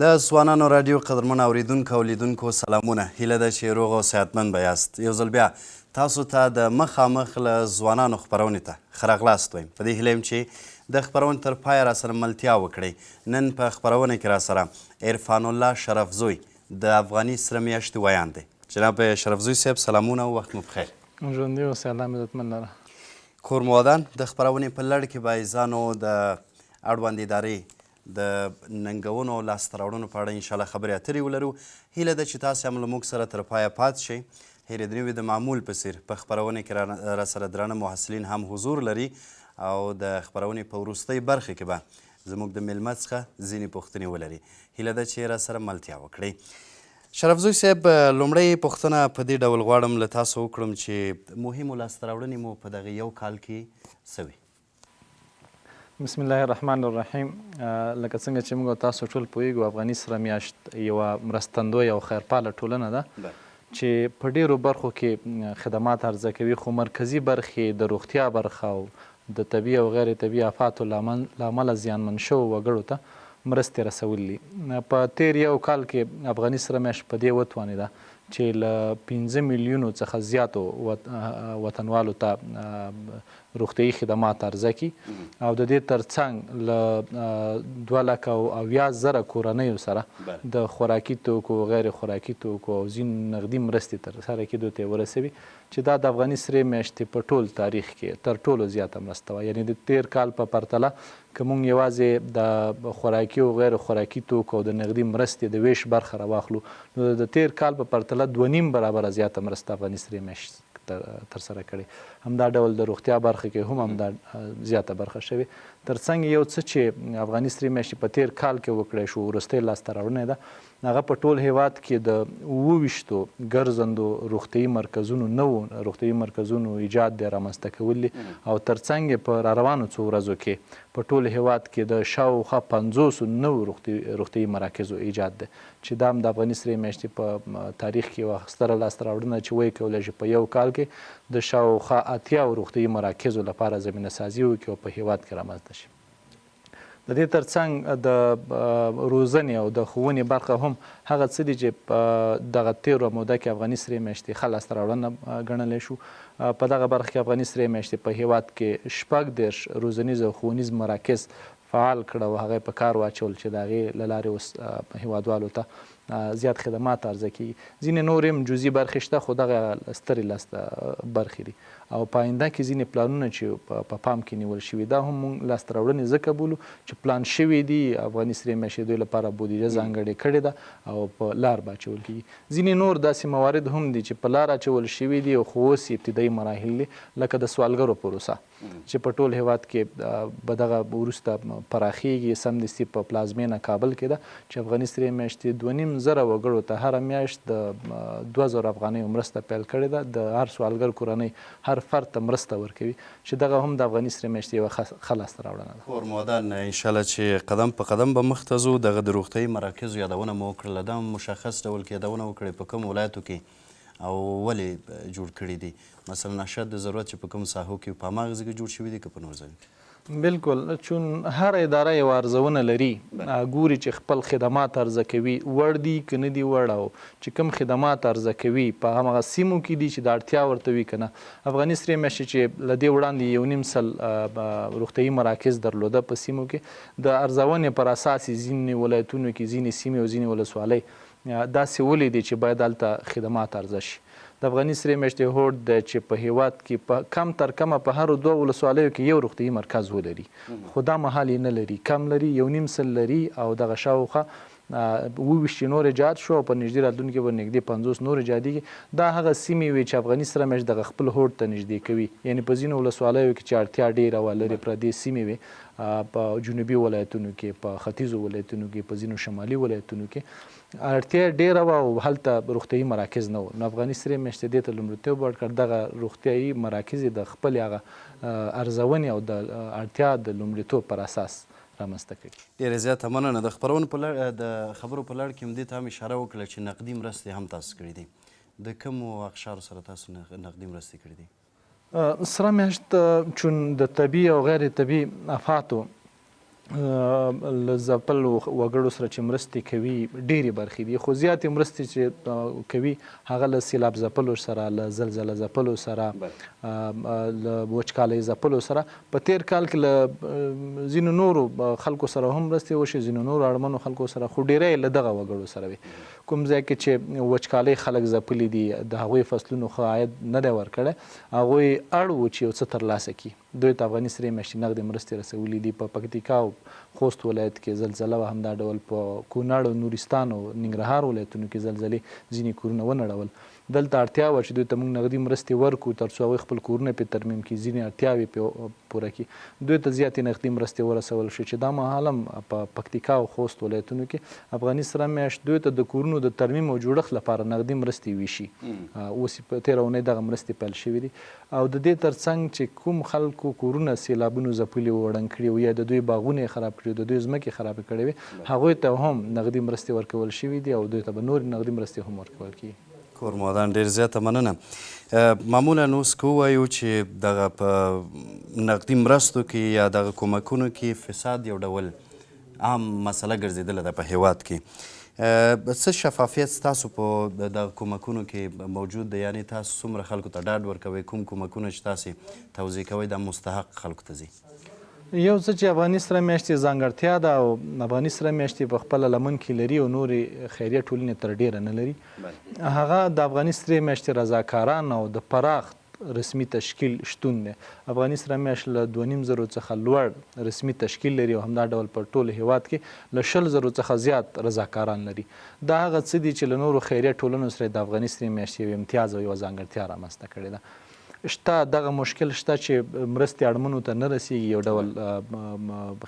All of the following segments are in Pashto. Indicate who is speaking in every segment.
Speaker 1: د ځوانانو راډیو قدرمنو اوریدونکو او لیدونکو سلامونه. هیله ده چې روغ او صحتمند به یاست. یو ځل بیا تاسو ته د مخامخ له ځوانانو خپرونې ته ښه راغلاست وایم. په دې هیله یم چې د خپرونې تر پایه راسره ملتیا وکړئ. نن په خپرونه کې راسره عرفان الله شرفزوی د افغاني سره میاشتې ویان دی. جناب شرفزوی صاحب سلامونه او وخت مو بخیر.
Speaker 2: ژوندي اوسئ، الله عزتمند لره.
Speaker 1: کور مو ودان. د خپرونې په لړ کې به عزیزانو د اړوند ادارې د ننګونو او لاسته راوړنو په اړه انشاءالله خبرې اترې ولرو. هیله ده چې تاسې هم له موږ سره تر پایه پاتې شئ. هیرېدنې د معمول په څیر په خپرونې کې راسره درانه محصلین هم حضور لري او د خپرونې په وروستۍ برخه کې به زموږ د میلمه څخه ځینې پوښتنې ولري. هیله ده چې راسره ملتیا وکړئ. شرفزوی صاحب، لومړی پوښتنه په دې ډول غواړم له تاسو وکړم چې مهمو لاسته راوړنې مو په دغه یو کال کې څه وي؟
Speaker 2: بسم الله الرحمن الرحیم. لکه څنګه چې موږ تاسو ټول پوهیږو، افغاني سره میاشت یوه مرستندویه او خیرپاله ټولنه ده چې په ډیرو برخو کې خدمات عرضه کوي، خو مرکزي برخې د روغتیا برخه او د طبیعي او غیر طبیعي آفاتو له امله زیانمن شوو وګړو ته مرستې رسول دي. په تیر یو کال کې افغاني سره میاشت په دې وتوانېده چې له 15 میلیونو څخه زیاتو وطنوالو ته روغتیایي خدمات عرضه کړي او د دې ترڅنګ له 2,70,000 کورنیو سره د خوراکي توکو، غیر خوراکي توکو او ځینو نغدي مرستې ترسره کېدو ته یې ورسوي چې دا د افغاني سرې میاشتې په ټول تاریخ کې تر ټولو زیاته مرسته وه. یعنې د تیر کال په پرتله که موږ یوازې د خوراکي او غیر خوراکي توکو او د نغدي مرستې د ویش برخه راواخلو، نو د تیر کال په پرتله 2.5 برابره زیاته مرسته افغاني سرې میاشت ترسره کړې. همدا ډول د روغتیا برخه کې هم همدا زیاته برخه شوې. ترڅنګ یو څه چې افغاني سرې میاشتې په تیر کال کې وکړی شو، وروستۍ لاسته راوړنه ده، هغه په ټول هیواد کې د 28 ګرځندو روغتیایي مرکزونو، نوو روغتیایي مرکزونو ایجاد دی، رامنځته کول دي او ترڅنګ یې په راروانو څو ورځو کې په ټول هیواد کې د شاوخوا 50 نوو روغتیایي مراکزو ایجاد دی چې دا هم د افغاني سرې میاشتې په تاریخ کې یوه ستره لاسته راوړنه چې ویې کولی شي په یو کال کې د شاوخوا 80 روغتیایي مراکزو لپاره زمینه سازي وکړي او په هیواد کې رامنځته شي. د دې ترڅنګ د روزنې او د ښوونې برخه هم هغه څه دي چې په دغه تېره موده کې افغاني سرې میاشتې ښه لاسته راوړنه ګڼلی شو. په دغه برخه کې افغاني سرې میاشتې په هیواد کې 36 روزنیز او ښوونیز مراکز فعال کړه او هغه په کار واچول چې د هغې له لارې اوس هیوادوالو ته زیات خدمات عرضه کیږي. ځینې نور هم جزئي برخې شته، خو دغه سترې لاسته برخې دي او په آینده کې ځینې پلانونه چې په پام کې نیول شوي، دا هم موږ لاسته راوړنې ځکه بولو چې پلان شوي دي. افغاني سرې میاشتې دوی لپاره بودیجه ځانګړې کړې ده او په لار به اچول کېږي. ځینې نور داسې موارد هم دي چې په لار اچول شوي دي خو اوس ابتدایي مراحل دي، لکه د سوالګرو پروسه چې په ټول هیواد کې به دغه وروسته پراخیږي. سمدستي په پلازمینه کابل کې ده چې افغاني سرې میاشتې 2,500 وګړو ته هره میاشت د 2,000 افغانیو مرسته پیل کړې ده. د هر سوالګر کورنۍ هر فرد ته مرسته ورکوي چې دغه هم د افغاني سرې میاشتې یوه ښه لاسته راوړنه ده.
Speaker 1: کور مو ودان. انشاءالله چې قدم په قدم به مخته ځو. دغه د روغتیایي مراکزو یادونه مو وکړله، دا مشخص ډول کې یادونه وکړئ په کوم ولایتو کې او ولې جوړ کړي دي. مثلا اشد ضرورت چې په کوم ساحو کې په هماغه ځای کې جوړ شوي دي که په نور ځای کې؟
Speaker 2: بالکل، چون هر اداره یو ارزونه لري، ګوري چې خپل خدمات عرضه کوي وړ دي که نه دي وړ، او چې کوم خدمات عرضه کوي په همغه سیمو کې دي چې د اړتیا ورته وي که نه. افغاني سرې میاشتې چې له دې وړاندې 1.5 سل روغتیایي مراکز درلوده په سیمو کې، د ارزونې پر اساس ځینې ولایتونو کې ځینې سیمې او ځینې ولسوالۍ داسې ولیدې چې باید هلته خدمات عرضه شي. د افغاني سرې میاشتې هوډ ده چې په هیواد کې په کم تر کمه په هرو 2 ولسوالیو کې یو روغتیایي مرکز ولري، خو دا مهال یې نه لري، کم لري، 1.5 سل لري او دغه شاوخوا 22 نور ایجاد شو او په نږدې راتلونکي به نږدې 50 نور ایجادېږي. دا هغه سیمې وي چې افغاني سره میاشت دغه خپل هوډ ته نږدې کوي. یعنې په ځینو ولسوالیو کې چې اړتیا ډېره وه، لرې پردې سیمې وي، په جنوبي ولایتونو کې، په ختیځو ولایتونو کې، په ځینو شمالي ولایتونو کې اړتیا ډېره وه او هلته روغتیایي مراکز نه وو. نو افغاني سرې میاشتې دې ته لومړیتوب ورکړ. دغه روغتیایي مراکز د خپلې هغه ارزونې او د اړتیا د لومړیتوب پر اساس رامنځته کړي.
Speaker 1: ډېره زیاته مننه. د خبرونو د خبرو په لړ کې هم دې ته هم اشاره وکړه چې نقدي مرستې هم تاسو کړي دي. د کومو اقشارو سره تاسو نقدي مرستې کړي دي؟
Speaker 2: سره میاشت چون د طبیعي او غیر طبیعي آفاتو له ځپلو وګړو سره چې مرستې کوي ډېرې برخې دي، خو زیاتې مرستې چې کوي هغه له سیلاب ځپلو سره، له زلزله ځپلو سره، له وچکالۍ ځپلو سره. په تېر کال کې له ځینو نورو خلکو سره هم مرستې وشي، ځینو نورو اړمنو خلکو سره، خو ډېری له دغه وګړو سره وي. کوم ځای کې چې وچکالۍ خلک ځپلي دي، د هغوی فصلونو ښه عاید نه دی ورکړی، هغوی اړ وو چې یو څه ترلاسه کړي. دوی ته افغاني سرې میاشتې نغدې مرستې رسولي دي. په پکتیکا او خوست ولایت کې زلزله وه، همدا ډول په کونړ او نورستان او ننګرهار ولایتونو کې زلزلې ځینې کورونه ونړول. دلته اړتیا وه چې دوی ته موږ نغدي مرستې ورکړو تر څو هغوی خپل کورونه پرې ترمیم کړي، ځینې اړتیاوې پرې پوره کړي. دوی ته زیاتې نغدي مرستې ورسول شو چې دا مهال هم په پکتیکا او خوست ولایتونو کې افغاني سره میاشت دوی ته د کورونو د ترمیم او جوړښت لپاره نغدي مرستې ویشي. اوس په تېره اونۍ دغه مرستې پیل شوي دي. او د دې ترڅنګ چې کوم خلکو کورونه سیلابونو ځپلي وو، ړنګ کړي وو، یا د دوی باغونه یې خراب کړي، د دوی ځمکې خرابې کړې وې، هغوی ته هم نغدي مرستې ورکول شوي دي او دوی ته به نورې نغدي مرستې هم ورکول کېږي.
Speaker 1: کورمادان ډېر زیاته مننه. معمولا اوس که ووایو چې دغه په نقدي مرستو کې یا دغه کومکونو کې فساد یو ډول عام مسله ګرځېدله ده په هیواد کې. څه شفافیت ستاسو په دغه کومکونو کې موجود دی؟ یعنې تاسو څومره خلکو ته ډاډ ورکوئ کوم کومکونه چې تاسې توضیح کوئ دا مستحق خلکو ته ځي؟
Speaker 2: یو څه چې افغاني سره میاشتې ځانګړتیا ده او افغاني سره میاشتې په خپله لمن کې لري او نورې خیریه ټولنې تر ډېره نه لري، هغه د افغاني سرې میاشتې رضاکاران او د پراخ رسمي تشکیل شتون دی. افغاني سره میاشت له 2,500 څخه لوړ رسمي تشکیل لري او همدا ډول په ټول هیواد کې له 100,000 څخه زیات رضاکاران لري. دا هغه څه دي چې له نورو خیریه ټولنو سره د افغاني سرې میاشتې یو امتیاز او یوه ځانګړتیا رامنځته کړې ده. شته دغه مشکل شته چې مرستې اړمنو ته نه رسیږي، یو ډول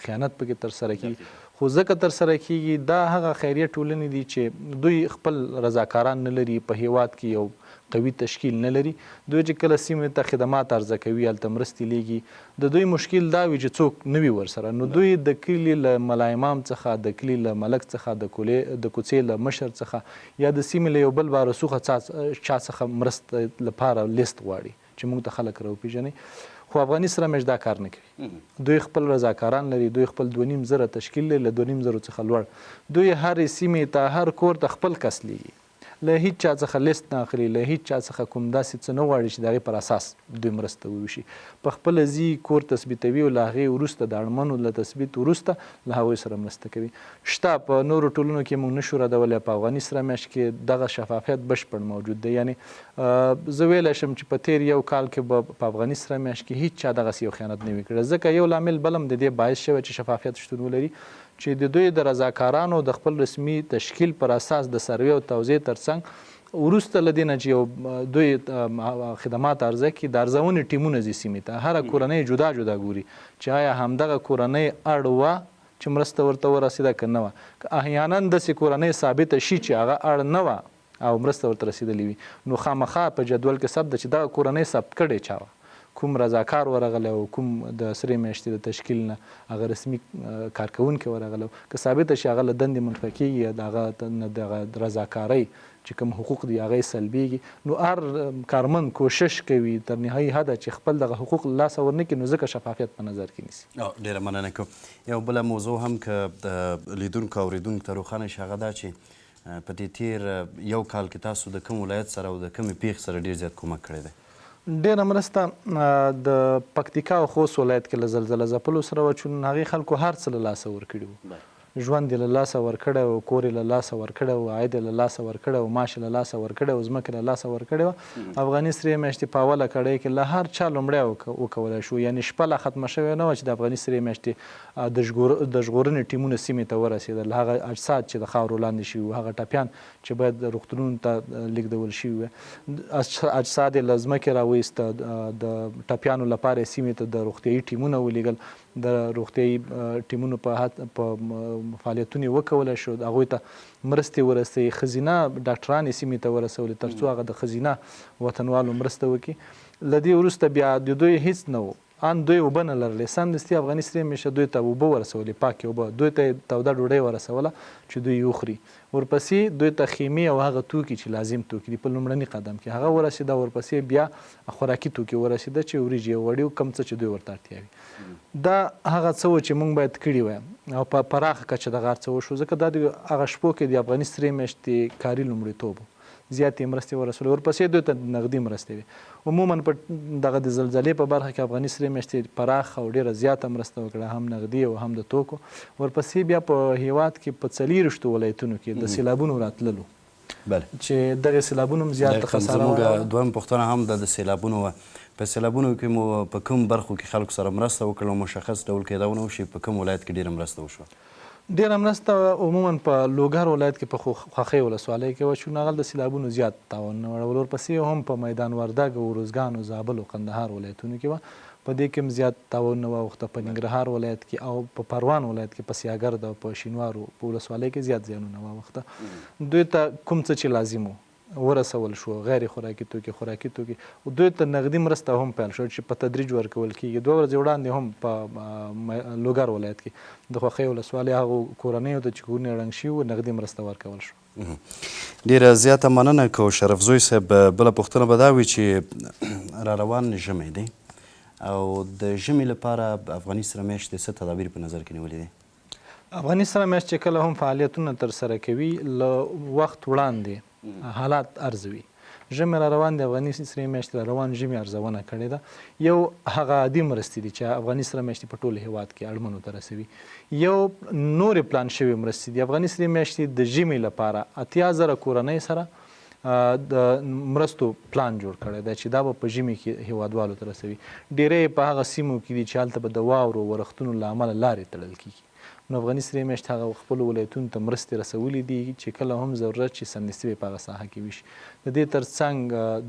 Speaker 2: خیانت پکې ترسره کیږي، خو ځکه ترسره کیږي دا هغه خیریه ټولنې دي چې دوی خپل رضاکاران نه لري، په هیواد کې یو قوي تشکیل نه لري. دوی چې کله سیمې ته خدمات عرضه کوي هلته مرستې لیږي، د دوی مشکل دا وي چې څوک نه وي ورسره، نو دوی د کلي له ملا امام څخه، د کلي له ملک څخه، د کوڅې له مشر څخه یا د سیمې له یو بل بارسوخه چا څخه مرستې لپاره لیست غواړي چې موږ ته خلک راوپېژني. خو افغاني سره میاشت دا کار نه کوي. دوی خپل رضاکاران لري، دوی خپل 2,500 تشکیل لري، له 2,500 څخه لوړ. دوی هرې سیمې ته، هر کور ته خپل کس لیږي، له هیڅ چا څخه لیست نه اخلي، له هیڅ چا څخه کوم داسې څه نه غواړي چې د هغې پر اساس دوی مرسته وویشي. په خپله ځي کور تثبیتوي او له هغې وروسته د اړمنو له تثبیت وروسته له هغوی سره مرسته کوي. شته په نورو ټولنو کې موږ نشو ردولی، په افغاني سره میاشت کې دغه شفافیت بشپړ موجود دی. یعنې زه ویلی شم چې په تېر یو کال کې به په افغاني سره میاشت کې هیڅ چا دغسې یو خیانت نه وي کړی، ځکه یو لامل بل هم د دې باعث شوی چې شفافیت شتون ولري چې د دوی د رضاکارانو د خپل رسمي تشکیل پر اساس د سروې او توزیع ترڅنګ وروسته له دې نه چې یو دوی خدمات عرضه کړي، د ارزونې ټیمونه ځي سیمې ته، هره کورنۍ جدا جدا ګوري چې آیا همدغه کورنۍ اړ وه چې مرسته ورته ورسېده که نه وه. که احیانا داسې کورنۍ ثابته شي چې هغه اړ نه وه او مرسته ورته رسېدلې وي، نو خامخا په جدول کې ثبت ده چې دغه کورنۍ ثبت کړې چا وه، کوم رضاکار ورغلی او کوم د سرې میاشتې د تشکیل نه هغه رسمي کارکوونکی ورغلی، که ثابته شي هغه له دندې منفی کېږي، دغه رضاکارۍ چې کوم حقوق دي هغه یې سلبیږي. نو هر کارمند کوشش کوي تر نهایي حده چې خپل دغه حقوق له لاسه ورنه کړي، نو ځکه شفافیت په نظر کې نیسي.
Speaker 1: ډېره مننه کوم. یو بله موضوع هم که د لیدونکو او اورېدونکو ته روښانه شي هغه دا چې په دې تېر یو کال کې تاسو د کوم ولایت سره او د کومې پیښې سره ډېر زیات کومک کړی دی؟
Speaker 2: ډېره مرسته د پکتیکا او خوست ولایت کې له زلزله ځپلو سره وه چې هغې خلکو هر څه له لاسه ورکړي وو. ژوند یې له لاسه ورکړی و، کور یې له لاسه ورکړی و، عاید یې له لاسه ورکړی و، معاش یې له لاسه ورکړی و، ځمکه له لاسه ورکړې وه. افغاني سرې میاشتې په اوله کړۍ کې له هر چا لومړی وکولی شو، یعنې شپه لا ختمه شوې نه وه چې د افغاني سرې میاشتې د ژغورنې ټیمونه سیمې ته ورسېدل، هغه اجساد چې د خاورو لاندې شوي وو، هغه ټپیان چې باید روغتونونو ته لیږدول شوي وو، اجساد یې له ځمکې راوایسته، د ټپیانو لپاره یې سیمې ته د روغتیایي ټیمونه ولیږل، د روغتیایي ټیمونو په فعالیتونه وکولی شو، هغوی ته مرستې ورسوي، ښځینه ډاکټرانې سیمې ته ورسولې تر څو هغه د ښځینه وطنوالو مرسته وکړي. له دې وروسته بیا د دوی هیڅ نه و، ان دوی اوبه نه لرلې سمدستي افغاني سرې میاشته دوی ته اوبه ورسولې پاکې اوبه دوی ته یې توده ډوډۍ ورسوله چې دوی یې وخوري ورپسې دوی ته خیمې او هغه توکي چې لازم توکي دي په لومړني قدم کې هغه ورسېده ورپسې بیا خوراکي توکي ورسېده چې وریجې او وړۍ کم څه چې دوی ورته اړتیا وي دا هغه څه و چې موږ باید کړي وای او په پراخه کچه دغه هر څه وشو ځکه دا د هغه شپو کې د افغاني سرې میاشتې کاري لومړیتوب و زیاتې مرستې ورسولې ورپسې دوی ته نغدي مرستې وي عموما په دغه د زلزلې په برخه کې افغاني سرې میاشتې پراخه او ډېره زیاته مرسته وکړه هم نغدي او هم د توکو ورپسې بیا په هیواد کې په 40 ولایتونو کې د سیلابونو راتللو چې دغه سیلابونو هم زیاته خساره
Speaker 1: زموږ دویم پوښتنه هم د سیلابونو وه په سیلابونو کې مو په کوم برخو کې خلکو سره مرسته وکړه او مشخص ډول کېدونه وشي په کوم ولایت کې ډېره مرسته وشوه
Speaker 2: ډېره مرسته عموما په لوګر ولایت کې په خوښۍ ولسوالۍ کې وشو نو هغه د سیلابونو زیات تاوان نه وړول ورپسې هم په میدان وردګ او روزګان او زابل او قندهار ولایتونو کې وه په دې کې هم زیات تاوان نه واوښته په ننګرهار ولایت کې او په پروان ولایت کې په سیاګرد او په شینوارو په ولسوالۍ کې زیات زیانونه واوښته دوی ته کوم څه چې لازم و ورسول شو غیر خوراکي توکي خوراکي توکي دوی ته نغدي مرسته هم پیل شو چې په تدریج ورکول کېږي 2 ورځې وړاندې هم په لوګر ولایت کې د خوښۍ ولسوالۍ هغو کورنیو ته چې کورونه ړنګ شوي وو نغدي مرسته ورکول شو
Speaker 1: ډېره زیاته مننه کو شرف زوی صاحب بله پوښتنه به دا وي چې را روان ژمی دی او د ژمي لپاره افغاني سره میاشتې څه تدابیر په نظر کې نیولي دي
Speaker 2: افغاني سره میاشت چې کله هم فعالیتونه ترسره کوي له وخت وړاندې حالات ارزوي ژمی را روان دی افغاني سرې میاشتې را روان ژمي ارزونه کړې ده یو هغه عادي مرستې دي چې افغاني سره میاشتې په ټول هیواد کې اړمنو ته رسوي یو نورې پلان شوې مرستې دي افغاني سرې میاشتې د ژمي لپاره 80,000 کورنۍ سره د مرستو پلان جوړ کړی دی چې دا به په ژمي کې هیوادوالو ته رسوي ډېری په هغه سیمو کې دي چې هلته به د واورو ورښتونو له امله لارې تړل کېږي نو افغاني سرې میاشت هغه خپلو ولایتونو ته مرستې رسولي دي چې کله هم ضرورت شي سمدستي به په هغه ساحه کې وشي د دې ترڅنګ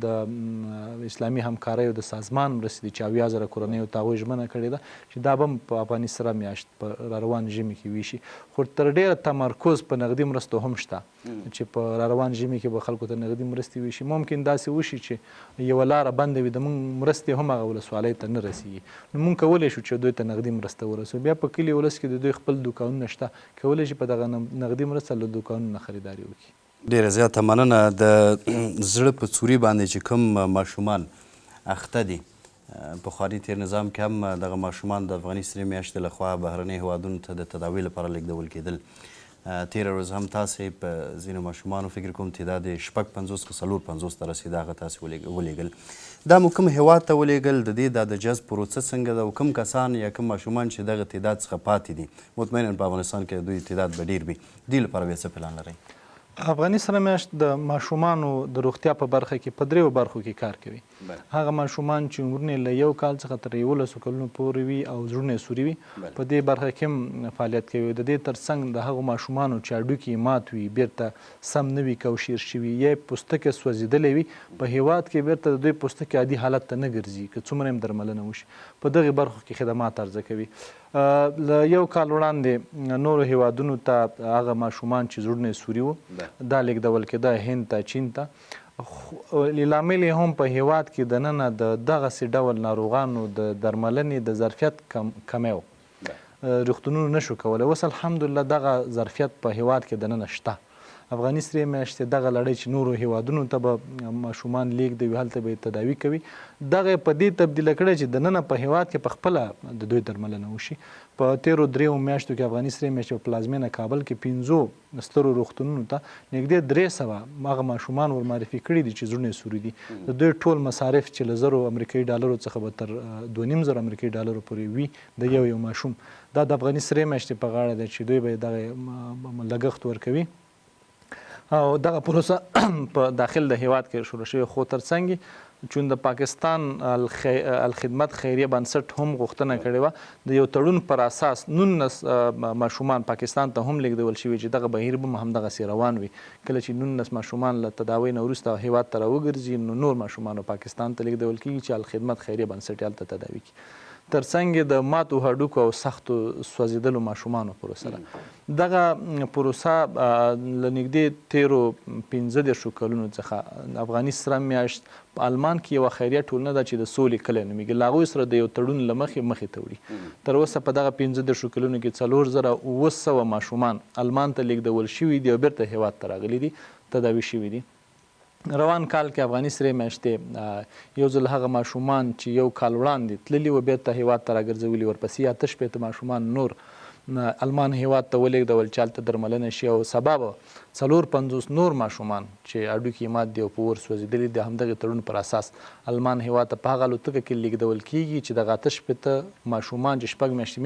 Speaker 2: د اسلامي همکاریو د سازمان مرستې دي چې 80,000 کورنیو ته هغوی ژمنه کړې ده چې دا به هم په افغاني سره میاشت په را روان ژمي کې وشي خو تر ډېره تمرکز په نغدي مرستو هم شته چې په را روان ژمي کې به خلکو ته نغدي مرستې وشي ممکن داسې وشي چې یوه لاره بنده وي د موږ مرستې هم هغه ولسوالۍ ته نه رسیږي نو موږ کولی شو چې دوی ته نغدي مرسته ورسوو بیا په کلي ولس کې د دوی خپل دوکانونه شته کولی شي په دغه نغدي مرسته له دوکانونو خریداري وکړي
Speaker 1: ډېره زیاته مننه د زړه په څوري باندې چې کوم ماشومان اخته دي پخواني تیر نظام کې هم دغه ماشومان د افغاني سرې میاشتې لخوا بهرنۍ هیوادونو ته د تداوي لپاره لیږدول کېدل تېره ورځ هم تاسې په ځینو ماشومانو فکر کوم تعداد یې 56 که 54 ته رسېده هغه تاسې ولیږل دا مو کوم هیواد ته ولیږل د دې د جذب پروسه څنګه ده او کوم کسان یا کوم ماشومان چې دغه تعداد څخه پاتې دي مطمئنا په افغانستان کې دوی تعداد به ډېر وي دوی لپاره بیا څه پلان لرئ
Speaker 2: افغاني سره میاشت د ماشومانو د روغتیا په برخه کې په 3 برخو کې کار کوي هغه ماشومان چې عمرونه له 1 کال څخه تر 11 کلونو پورې وي او زړونه سوري وي په دې برخه کې هم فعالیت کوي د دې ترڅنګ د هغو ماشومانو چې هډوکي مات وي بیرته سم نه وي کوشیر شوي یا پوستکی سوځېدلی وي په هیواد کې بیرته د دوی پوستکی عادي حالت ته نه ګرځي که څومره هم درملنه وشي په دغې برخو کې خدمات عرضه کوي له 1 کال وړاندې نورو هیوادونو ته هغه ماشومان چې زړونه سوري وو دا لیږدول کېده هند ته چین ته لامل یې هم په هیواد کې دننه د دغسې ډول ناروغانو د درملنې د ظرفیت کمی و روغتونونو نشو کولی اوس الحمدلله دغه ظرفیت په هیواد کې دننه شته افغاني سرې میاشتې دغه لړۍ چې نورو هیوادونو ته به ماشومان لیږدوي هلته به یې تداوي کوي دغه یې په دې تبدیله کړی چې دننه په هیواد کې په خپله د دوی درملنه وشي په تیرو 3 میاشتو کې افغاني سرې میاشتې په پلازمینه کابل کې 5 سترو روغتونونو ته نږدې 300 هغه ماشومان ور معرفي کړي دي چې زړونه سوري دي د دوی ټول مصارف چې له 1000 امریکایي ډالرو څخه به تر 2.5 امریکایي ډالرو پورې وي د یو ماشوم دا د افغاني سرې میاشتې په غاړه ده چې دوی به دغه لګښت ورکوي او دغه پروسه په داخل د هیواد کې شروع شوې خو ترڅنګ چون د پاکستان الخدمت خیریه بنسټ هم غوښتنه کړې وه د یو تړون پر اساس 19 ماشومان پاکستان ته هم لیږدول شوي چې دغه بهیر به همدغسې روان وي کله چې 19 ماشومان له تداوۍ نه وروسته هیواد ته راوګرځي نو نور ماشومان پاکستان ته لیږدول کېږي چې الخدمت خیریه بنسټ یې هلته تداوي کړي ترڅنګ د ماتو هډوکو او سختو سوځېدلو ماشومانو پروسه ده. دغه پروسه له نږدې تیرو 15 کلونو څخه افغاني سره میاشت په آلمان کې یوه خیریه ټولنه ده چې د سولې کلی نومیږي، له هغوی سره د یو تړون له مخې ته وړي. تر اوسه په دغه 15 کلونو کې 4700 ماشومان آلمان ته لیږدول شوي دي او بیرته هیواد ته راغلي دي، تداوي شوي دي. روان کال کې افغاني سرې میاشتې یو ځل هغه ماشومان چې یو کال وړاندې تللي و بیرته هیواد ته راګرځولي، ورپسې 8 ماشومان نور آلمان هیواد ته ولېږدول چې هلته درملنه شي، او سبا به 54 نور ماشومان چې هډوکي مات دي او په اور سوځېدلي د همدغې تړون پر اساس آلمان هیواد ته په هغه الوتکه کې لیږدول کېږي چې دغه 8 ماشومان چې 6 میاشتې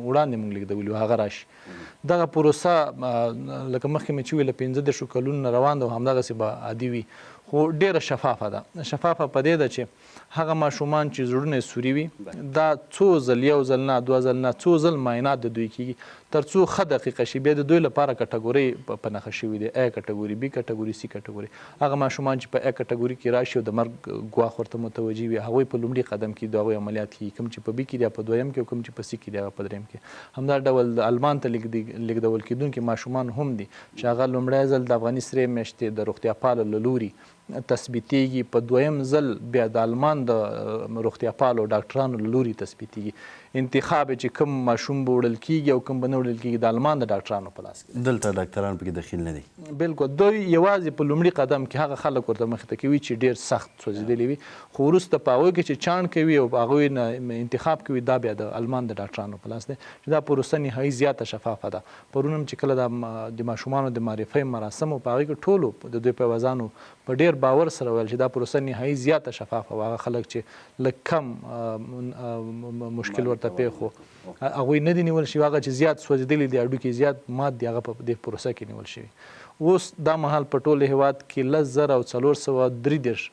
Speaker 2: وړاندې موږ لیږدولي وو هغه راشي. دغه پروسه لکه مخکې مې چې وویل 15 کلونو نه روان ده او همدغسې به عادي وي، خو ډیره شفافه ده. شفافه په دې ده چې هغه ماشومان چې زړونه یې سوري وي دا څو ځل، یو ځل نه، 2 ځل نه، څو ځل معاینات د دوی کېږي تر څو ښه دقیقه شي. بیا د دوی لپاره کټګورۍ په نښه شوي دي، A کټګوري، B کټګوري، C کټګوري. هغه ماشومان چې په A کټګوري کې راشي او د مرګ ګواښ ورته متوجه وي هغوی په لومړي قدم کې د هغوی عملیات کېږي، کوم چې په B کې دي په 2م کې، او کوم چې په C کې دي هغه په 3م کې. همدا ډول د آلمان ته لیږدول کېدونکي ماشومان هم دي چې هغه لومړی ځل د افغاني سرې میاشتې د روغتیا پالو له لوري تثبیتېږي، په 2م ځل بیا د آلمان د روغتیا پالو ډاکټرانو له لوري تثبیتېږي. انتخاب چې کوم ماشوم به وړل کېږي او کوم به نه وړل کېږي د آلمان د ډاکټرانو په لاس کې.
Speaker 1: دلته ډاکټران پکې دخیل نه دي.
Speaker 2: بالکل، دوی یوازې په لومړي قدم کې هغه خلک ورته مخې ته کوي چې ډېر سخت سوځېدلي وي، خو وروسته په هغوی کې چې چاڼ کوي او هغوی نه انتخاب کوي دا بیا د آلمان د ډاکټرانو په لاس دی، چې دا پروسه نهایي زیاته شفافه ده. پرون هم چې کله د ماشومانو د معرفۍ مراسم و په هغې کې ټولو د دوی پیوازانو په ډېر باور سره ویل چې دا پروسه نهایي زیاته شفافه وه. هغه خلک چې لږ کم مشکل ورته پیښ و هغوی نه دي نیول شوي، هغه چې زیات سوځېدلي دي هډوکي زیات مات دي هغه په دې پروسه کې نیول شوي. اوس دا مهال په ټول هیواد کې 10,433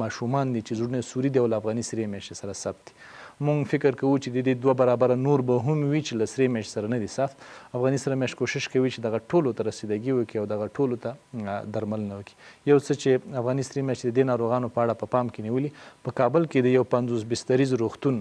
Speaker 2: ماشومان دي چې زړونه سوري دي او له افغاني سرې میاشتې سره ثبت دي. مونږ فکر کوو چې د دې 2 برابره نور به هم وي چې له سرې میاشتې سره نه دي ثبت. افغاني سرې میاشت کوشش کوي چې دغه ټولو ته رسیدګي وکړي او دغه ټولو ته درملنه وکړي. یو څه چې افغاني سرې میاشتې د دې ناروغانو په اړه په پام کې نیولي، په کابل کې د یو 50 بستریز روغتون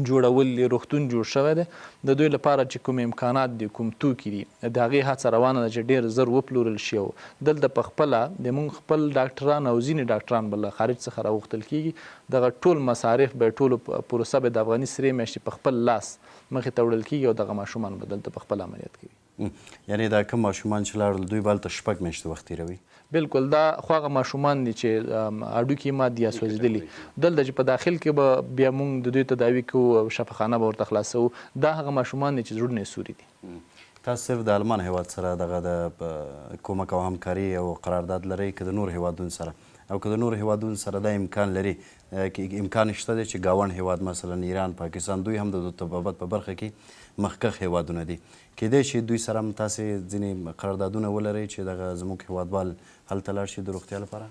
Speaker 2: جوړول، روغتون جوړ شوی دی. د دوی لپاره چې کوم امکانات دي، کوم توکي دي، د هغې هڅه روانه ده چې ډېر زر وپلورل شي. او دلته په خپله د موږ خپل ډاکټران او ځینې ډاکټران به له خارج څخه راغوښتل کېږي، دغه ټول مصارف به ټولو پروسه به د افغاني سرې میاشتې په خپل لاس مخې ته وړل کېږي او دغه ماشومان به دلته په خپل عملیات کوي.
Speaker 1: یعنې دا کوم ماشومان چې لاړل دوی به هلته 6 میاشتې وخت تېروي؟
Speaker 2: بالکل، دا خو هغه ماشومان دي چې هډوکي مات دي یا سوځېدلي، دلته چې په داخل کې به بیا موږ د دوی تداوي کوو او شفاخانه به ورته خلاصوو، دا هغه ماشومان دي چې زړونه یې سوري دي.
Speaker 1: تاسو صرف د آلمان هیواد سره دغه د کومک او همکاري او قرارداد لرئ که د نور هیوادونو سره؟ او که د نور هیوادونو سره دا امکان لري، امکان شته دی چې ګاونډ هیواد مثلا ایران، پاکستان، دوی هم د طبابت په برخه کې مخکښ هیوادونه دي، کیدای شي دوی سره هم تاسې ځینې قراردادونه ولرئ چې دغه زموږ هیوادوال هلته لاړ شي د روغتیا لپاره؟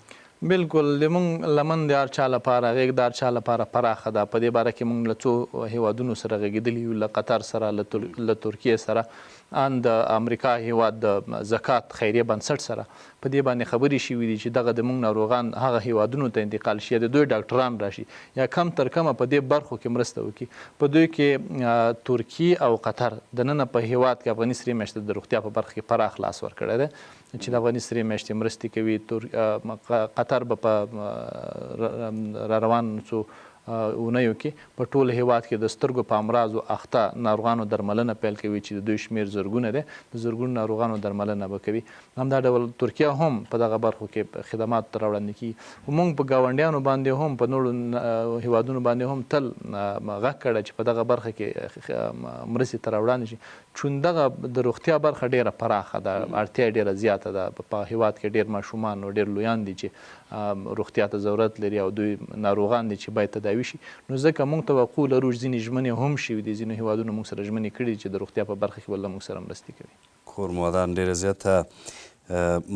Speaker 2: بالکل، د مونږ لمن د هر چا لپاره، غېږ د هر چا لپاره پراخه ده. په دې باره کې مونږ له څو هیوادونو سره غږېدلي یو، له قطر سره، له ترکیې سره، ان د امریکا هیواد د زکات خیریه بنسټ سره په دې باندې خبرې شوي دي چې دغه د مونږ ناروغان هغه هیوادونو ته انتقال شي، د دوی ډاکټران راشي یا کم تر کمه په دې برخو کې مرسته وکړي. په دوی کې ترکیې او قطر دننه په هیواد کې افغاني سرې میاشتې د روغتیا په برخه کې پراخ لاس ورکړی دی چې د افغاني سرې میاشتې مرستې کوي. قطر به په را روان څو اونیو کې په ټول هیواد کې د سترګو په امراضو اخته ناروغانو درملنه پیل کوي چې د دوی شمیر زرګونه دی، د زرګونو ناروغانو درملنه به کوي. همدا ډول ترکیه هم په دغه برخو کې خدمات راوړاندې کیږي. موږ په ګاونډیانو باندې هم په نورو هیوادونو باندې هم تل غږ کړی چې په دغه برخه کې مرستې ته راوړاندې شي، چون دغه د روغتیا برخه ډیره پراخه ده، اړتیا ډیره زیاته ده. په هیواد کې ډیر ماشومان او ډیر لویان دي چې روغتیا ته ضرورت لري او دوی ناروغان دي چې باید تداوي شي. نو ځکه موږ توقع لرو ځینې ژمنې هم شوي دي، ځینو هیوادونو موږ سره ژمنې کړي چې د روغتیا په برخه کې به له موږ سره مرستې کوي.
Speaker 1: کورموادان ډیره زیاته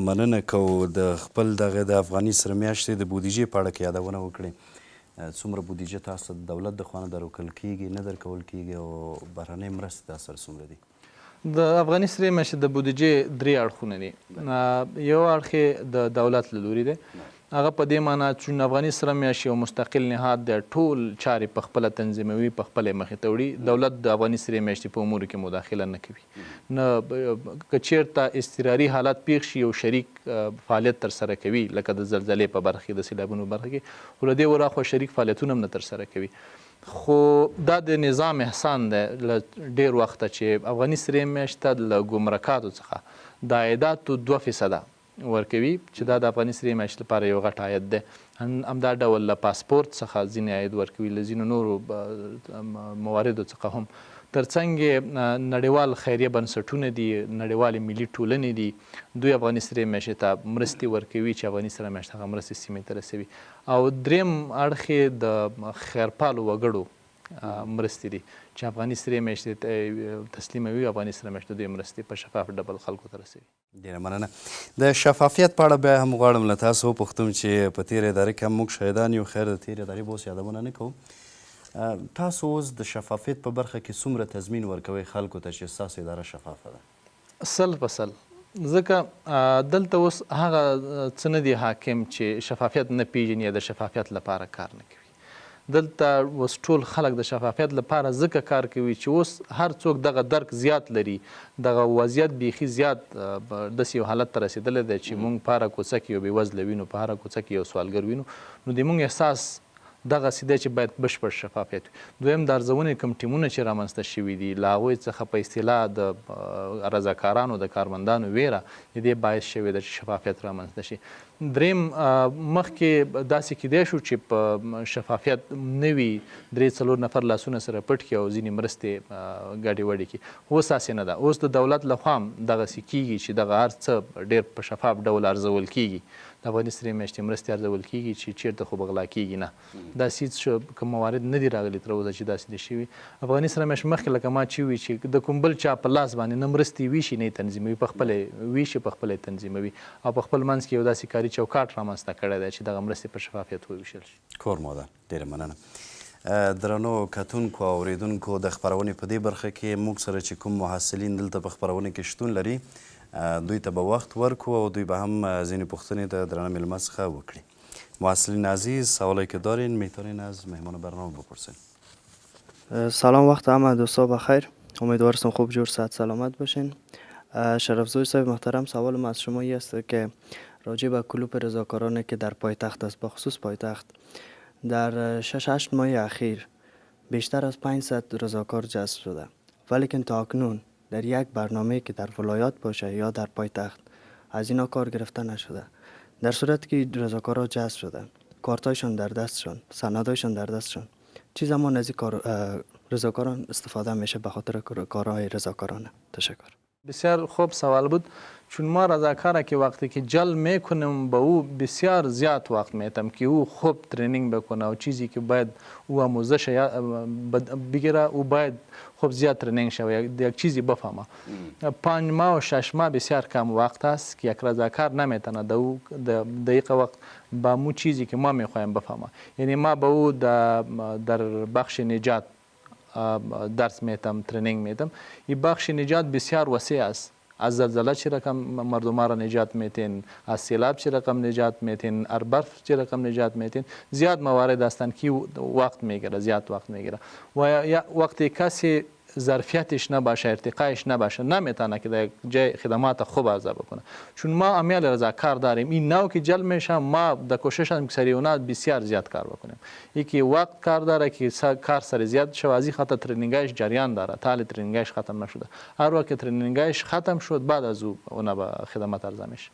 Speaker 1: مننه کوو د خپل دغه د افغاني سره میاشتې د بودیجې په اړه کې یادونه وکړئ. څومره بودیجه تاسو د دولت د خوا نه درکول کیږي، نه درکول کیږي، او بهرنۍ مرستې تاسو سره څومره دي؟
Speaker 2: د افغاني سرې میاشتې د بودیجې 3 اړخونه دي. یو اړخ د دولت له لوري دی، هغه په دې معنی چون افغاني سره میاشت یو مستقل نهاد دی، ټول چارې په خپله تنظیموي، په خپله مخې ته وړي. دولت د افغاني سرې میاشتې په امورو کې مداخله نه کوي. نه که چېرته اضطراري حالات پیښ شي، یو شریک فعالیت ترسره کوي، لکه د زلزلې په برخه کې، د سیلابونو برخه کې، خو له دې وراخوا شریک فعالیتونه هم نه ترسره کوي. خو دا د نظام احسان دی له ډېر وخته چې افغاني سرې میاشت ته له ګمرکاتو څخه د عایداتو 2% ورکوي، چې دا د افغاني سرې میاشت لپاره یو غټ عاید دی. همدا ډول له پاسپورت څخه ځینې عاید ورکوي، له ځینو نورو مواردو څخه هم. ترڅنګ نړیوال خیریه بنسټونه دي، نړیوالې ملي ټولنې دي، دوی افغاني سرې میاشتې ته مرستې ورکوي چې افغاني سرې میاشت هغه مرستې سیمې ته رسوي. او دریم اړخ یې د خیرپالو وګړو مرستې دي چې افغاني سرې میاشتې ته تسلیموي، افغاني سرې میاشت دوی مرستې په شفاف ډول خلکو ته رسوي.
Speaker 1: ډېره مننه. د شفافیت په اړه بیا هم غواړم له تاسو وپوښتم چې په تېرې ادارې کې هم موږ شاهدان یو، خیر د تېرې ادارې به اوس یادونه نه کوو. تاسو اوس د شفافیت په برخه کې څومره تضمین ورکوئ خلکو ته چې ستاسو اداره شفافه ده؟
Speaker 2: 100%. ځکه دلته اوس هغه څه نه دي حاکم چې شفافیت نه پیژني یا د شفافیت لپاره کار نه کوي. دلته اوس ټول خلک د شفافیت لپاره ځکه کار کوي چې اوس هر څوک دغه درک زیات لري، دغه وضعیت بیخي زیات داسې یو حالت ته رسېدلی دی چې موږ په هره کوڅه کې یو بېوزله وینو، په هره کوڅه کې یو سوالګر وینو. نو د موږ احساس دغسې دی چې باید بشپړ شفافیت وي. دویم د ارزونې کوم ټیمونه چې رامنځته شوي دي، له هغوی څخه په اصطلاح د رضاکارانو، د کارمندانو ویره د دې باعث شوې ده چې شفافیت رامنځته شي. دریم مخکې داسې کیدای شو چې په شفافیت نه وي، 3-4 نفر لاسونه سره پټ کړي او ځینې مرستې ګډې وډې کړي. اوس هسې نه ده. اوس د دولت لخوا هم دغسې کیږي چې دغه هر څه ډېر په شفاف ډول ارزول کیږي. د افغاني سرې میاشتې مرستې ارزول کیږي چې چېرته خو به غلا کیږي نه. داسې هېڅ کوم موارد نه دي راغلي تر اوسه چې داسې دي شوي. افغاني سرې میاشت مخکې لکه ما چې وي چې د کوم بل چا په لاس باندې نه مرستې ویشي، نه یې تنظیموي، په خپله یې ویشي، په خپله یې تنظیموي، او په خپل منځ کې یو داسې کاري چوکاټ رامنځته کړی دی چې دغه مرستې په شفافیت وویشل شي.
Speaker 1: کور موده. ډېره مننه. درنو کتونکو او اورېدونکو، د خپرونې په دې برخه کې موږ سره چې کوم محصلین دلته په خپرونه کې شتون لري، دوی ته به وخت ورکو او دوی به هم ځینې پوښتنې د درنه مېلمه څخه وکړي. محصلین عزیز، سوالی که دارین میتونین از مهمان برنامه بپرسین.
Speaker 3: سلام، وقت همه دوستا بخیر. امیدوار هستم خوب جور صحت سلامت باشین. شرفزای صاحب محترم، سوالم از شما این است که راجع به کلوپ رضاکارانه که در پایتخت است، بخصوص پایتخت، در 6-8 ماه اخیر بیشتر از 500 رضاکار جذب شده، ولیکن تا اکنون در یک برنامه که در ولایات باشه یا در پایتخت از اینا کار گرفته نشده. در صورت که رضاکارها جذب شده، کارتایشان در دستشان، سندایشان در دستشان، چه زمان از این رضاکاران استفاده میشه به خاطر کارهای رضاکارانه؟ تشکر.
Speaker 2: بسیار خوب سوال بود. چون ما رضاکاره که وقتی که جلب میکنیم به او بسیار زیاد وقت میتم که او خوب ترینینگ بکنه و چیزی که باید او آموزش بگیره، او باید خوب زیاد ترینینگ شوه، یک چیزی بفهمه. 5 ماه و 6 ماه بسیار کم وقت است که یک رضاکار نمیتونه دقیق وقت با مو چیزی که ما میخوایم بفهمه. یعنی ما به او در بخش نجات درس میتم، ترینینگ میتم. این بخش نجات بسیار وسیع است. از زلزله چه رقم مردم را نجات میتین، از سیلاب چه رقم نجات میتین، از برف چه رقم نجات میتین. زیاد موارد هستند که وقت میگیره، زیاد وقت میگیره. و وقتی کسی ظرفیتش نباشه، ارتقایش نباشه، نمیتونه که در جای خدمات خوب عرضه بکنه. چون ما امیال رضاکار داریم، این نوع که جلب میشه، ما در کوشش هم که سریعونات بسیار زیاد کار بکنیم. یکی وقت کار داره که کار سر زیاد شود، از این خاطر ترینینگایش جریان داره، تالی ترینینگایش ختم نشده. هر وقت ترینینگایش ختم شد، بعد از اون به خدمات عرضه میشه.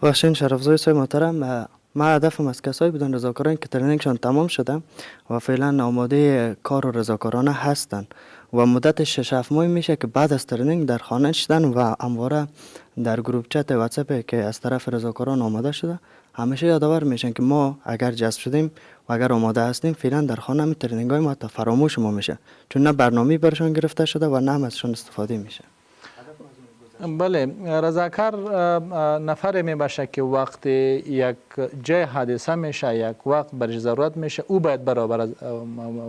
Speaker 3: بخشین شرفزای صاحب محترم، ما هدفم از کسایی بودن رضاکاران که ترینینگشان تمام شده و فعلا آماده کار و رضاکارانه هستن و مدت 6-7 ماه میشه که بعد از ترینینگ در خانه شدن و همواره در گروپ چت واتساپ که از طرف رضاکاران آماده شده، همیشه یادآور میشن که ما اگر جذب شدیم و اگر آماده هستیم، فعلا در خانه می ترینینگ های ما تا فراموش ما میشه، چون نه برنامه برشان گرفته شده و نه هم ازشان استفاده میشه.
Speaker 2: بله، رضاکار نفر می باشه که وقت یک جای حادثه میشه، یک وقت برش ضرورت میشه، او باید برابر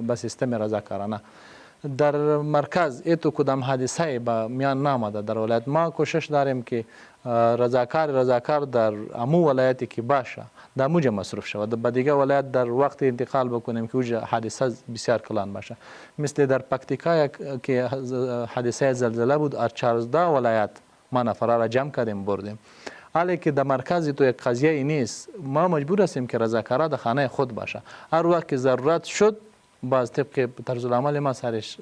Speaker 2: با سیستم رضاکارانه در مرکز ایتو کدام حادثه به میان نامده در ولایت. ما کوشش داریم که رضاکار در امو ولایتی که باشه در موجه مصروف شود، به دیگه ولایت در وقت انتقال بکنیم که اوجه حادثه بسیار کلان باشه. مثل در پکتیکا که حادثه زلزله بود، از 14 ولایت ما نفرا را جمع کردیم بردیم. حالی که در مرکز تو یک قضیه ای نیست، ما مجبور هستیم که رضاکارا در خانه خود باشه. هر وقت که ضرورت شد باز طبق طرز العمل ما سرش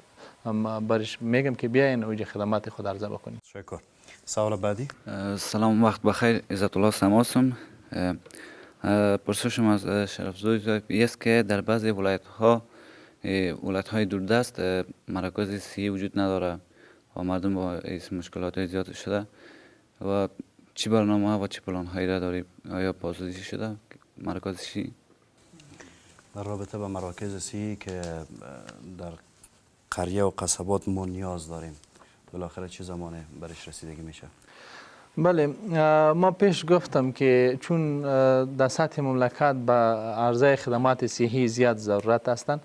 Speaker 2: برش میگم که بیاین اوج خدمات خود عرضه بکنید.
Speaker 1: شکر. سوال بعدی.
Speaker 4: سلام، وقت بخیر. عزت الله سماسم. پرسشم از شرفزوی است که در بعضی ولایت های دوردست مراکز صحی وجود نداره و مردم با این مشکلات زیاد شده و چی برنامه و چی پلان هایی را دارید؟ آیا بازداشتی شده مراکز صحی؟
Speaker 1: در رابطه با مراکز صحی که در قریه و قصبات ما نیاز داریم، بالاخره چه زمانه برش رسیدگی میشه؟
Speaker 2: بله، ما پیش گفتم که چون در سطح مملکت به عرضه خدمات صحی زیاد ضرورت هستند،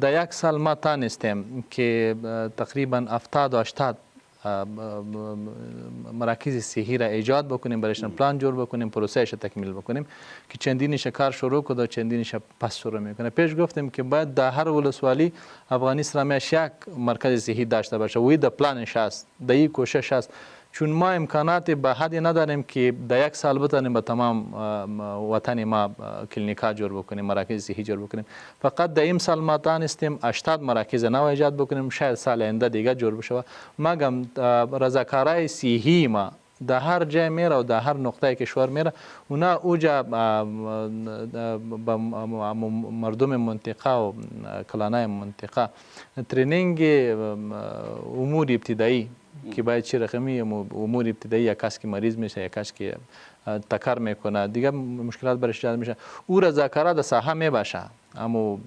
Speaker 2: در یک سال ما تانستیم که تقریبا 70 و 80 مراکز صحی را ایجاد بکنیم، برایشان پلان جور بکنیم، پروسهش تکمیل بکنیم که چندینش کار شروع کد و چندینش پس شروع میکنه. پیش گفتیم که باید در هر ولسوالی افغانی اسلامیش یک مرکز صحی داشته باشه. وی در پلانش هست، در این کوشش هست، چون ما امکانات به حدی نداریم که در یک سال بتانیم به تمام وطن ما کلینیکا جور بکنیم، مراکز صحی جور بکنیم. فقط در این سال ما تانستیم 80 مراکز نو ایجاد بکنیم، شاید سال آینده دیگه جور بشه. مگم رضاکارای صحی ما در هر جای میره و در هر نقطه کشور میره، اونا اوجا مردم منطقه و کلانای منطقه ترینینگ امور ابتدایی که باید چه رقمی امور ابتدایی، یک کس که مریض میشه، یک کس که تکر میکنه دیگه مشکلات برش ایجاد میشه، او رضاکارا در ساحه میباشه، اما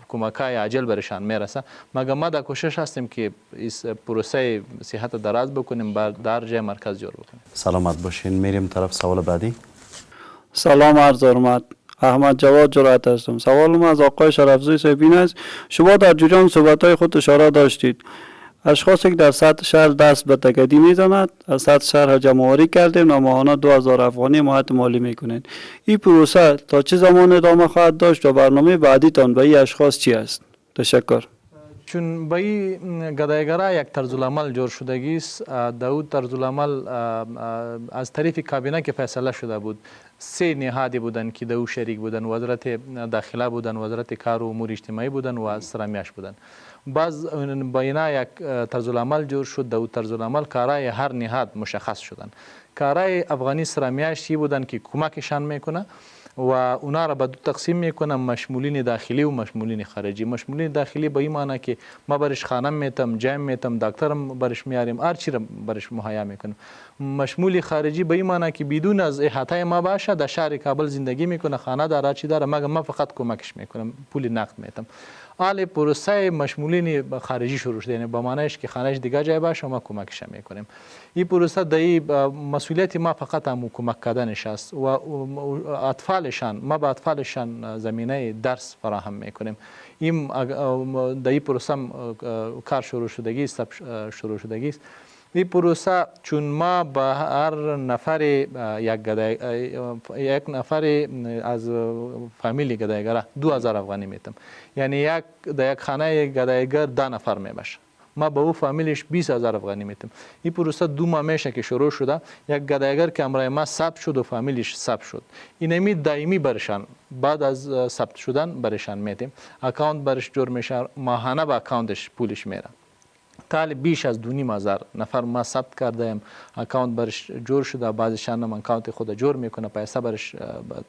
Speaker 2: کمکای عاجل برشان میرسه. مگر ما در کوشش هستیم که پروسه صحت دراز بکنیم، در جای مرکز جور بکنیم.
Speaker 1: سلامت باشین. میریم طرف سوال بعدی.
Speaker 5: سلام عرض حرمت، احمد جواد جرأت هستم. سوالم از آقای شرفزوی صاحب این است: شما در جریان صحبت‌های خود اشاره داشتید اشخاصی که در سطح شهر دست به تکدی میزند، از سطح شهر جمع‌آوری کردیم و ماهانه 2000 افغانی ماهیت مالی میکنید. این پروسه تا چه زمان ادامه خواهد داشت و برنامه بعدیتان به این اشخاص چی است؟ تشکر.
Speaker 2: چون به این گدایگرا یک طرزالعمل جور شدگی است، در طرزالعمل از طریق کابینه که فیصله شده بود، 3 نهادی بودن که در شریک بودن، وزارت داخله بودن، وزارت کار و امور اجتماعی بودن و سرامیاش بودن. باز با اینا یک طرزالعمل جور شد. در طرزالعمل کارای هر نهاد مشخص شدن. کارای افغانی سرامیاش بودن که کمکشان میکنه و اونا را به دو تقسیم میکنم، مشمولین داخلی و مشمولین خارجی. مشمولین داخلی به این معنی که ما برش خانم میتم، جام میتم، دکترم برش میاریم، هر چی را برش مهیا میکنم. مشمول خارجی به این معنی که بدون از احاطه ما باشه، در شهر کابل زندگی میکنه، خانه داره، چی داره، مگر ما فقط کمکش میکنم، پول نقد میتم. حال پروسه مشمولین خارجی شروع شده، یعنی با معنیش که خانهش دیگه جای باشه ما کمکش میکنیم. این پروسه در مسئولیت ما فقط هم کمک کردنش است و اطفالشان، ما به اطفالشان زمینه درس فراهم میکنیم. این در این پروسه کار شروع شدگی است. این پروسه چون ما به هر نفر یک نفر از فامیلی گدایگره 2000 افغانی میتم، یعنی در یک خانه گدایگر 10 نفر میباشه، ما به او فامیلش 20000 افغانی میتم. این پروسه 2 ماه میشه که شروع شده. یک گدایگر که امرای ما ثبت شد و فامیلش ثبت شد، اینمی دائمی برشان بعد از ثبت شدن برشان میتیم. اکاونت برش جور میشه، ماهانه به اکاونتش پولش میره. تالی بیش از 2500 نفر ما ثبت کردیم، اکاونت برش جور شده، بعضیشان هم اکاونت خود جور میکنه، پیسه برش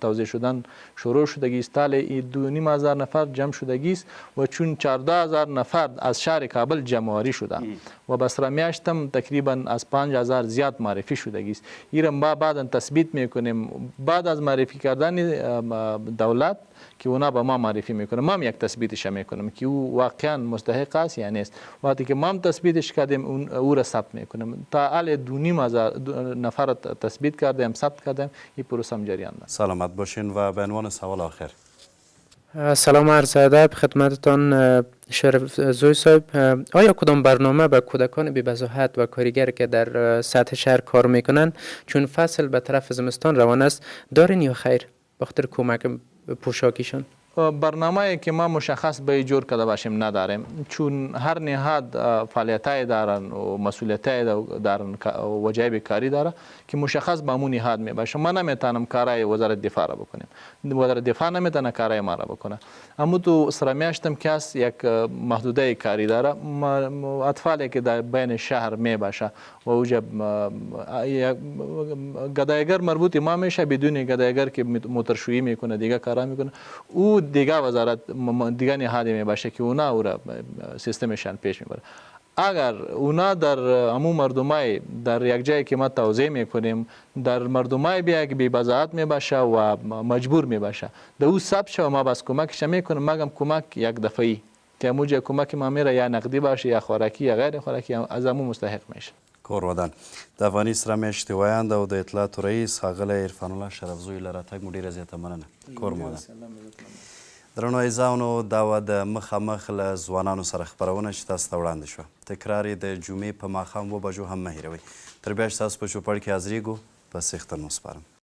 Speaker 2: توزیع شدن شروع شدگی است. تالی 2500 نفر جمع شدگی است و چون 14000 نفر از شهر کابل جمع‌آوری شده و بسرامیاشتم تقریبا از 5000 زیاد معرفی شدگی است. این ما بعدا تثبیت میکنیم بعد از معرفی کردن دولت که اونا به ما معرفی میکنه، ما هم یک تثبیتش میکنیم که او واقعا مستحق است یا نیست. وقتی که ما هم تثبیتش کردیم او را ثبت میکنیم. تا حال 2500 نفر تثبیت کردیم، ثبت کردیم. این پروسه هم جریان است.
Speaker 1: سلامت باشین. و به عنوان سوال آخر.
Speaker 6: سلام عرض ادب خدمتتان شرف زوی صاحب. آیا کدام برنامه به کودکان بی بزاحت و کارگر که در سطح شهر کار میکنن چون فصل به طرف زمستان روان است دارین یا خیر بخاطر کمک پوشاکیشان؟
Speaker 2: برنامه که ما مشخص به جور کرده باشیم نداریم، چون هر نهاد فعالیتای دارن و مسئولیتای دارن و وجایب کاری داره که مشخص به همون نهاد می باشه. ما نمیتونم کارای وزارت دفاع را بکنیم، وزارت دفاع نمیتونه کارای ما را بکنه. اما تو سر میاشتم که است یک محدوده کاری داره، اطفالی که در بین شهر می باشه و اوجا گدایگر مربوط ما میشه، بدون گدایگر که موتورشویی میکنه دیگه کارا میکنه، او دیگه وزارت دیگه نهادی می باشه که اونا او را سیستمشان پیش میبره. اگر اونا در عموم مردمای در یک جایی که ما توزیع میکنیم در مردمای بیا که بی بضاعت می باشه و مجبور می باشه در او ثبت شو ما بس کمکش میکنیم، مگم کمک یک دفعی که موجه کمک ما میره یا نقدی باشه یا خوراکی یا غیر خوراکی از عموم مستحق میشه.
Speaker 1: کورودان د افغاني سره میاشتې وایاند او د اطلاعاتو رئیس ښاغلی عرفان الله شرفزوی له راتګ مو ډېره زیاته مننه. کور مو ده. درنو عزیزانو دا وه د مخامخ له ځوانانو سره خپرونه چې تاسو ته وړاندې شوه. تکرار یې د جمعې په ماښام 2 بجو هم مه هېروئ. تر بیا چې تاسو په چوپړ کې حاضرېږو په څښتن مو سپارم.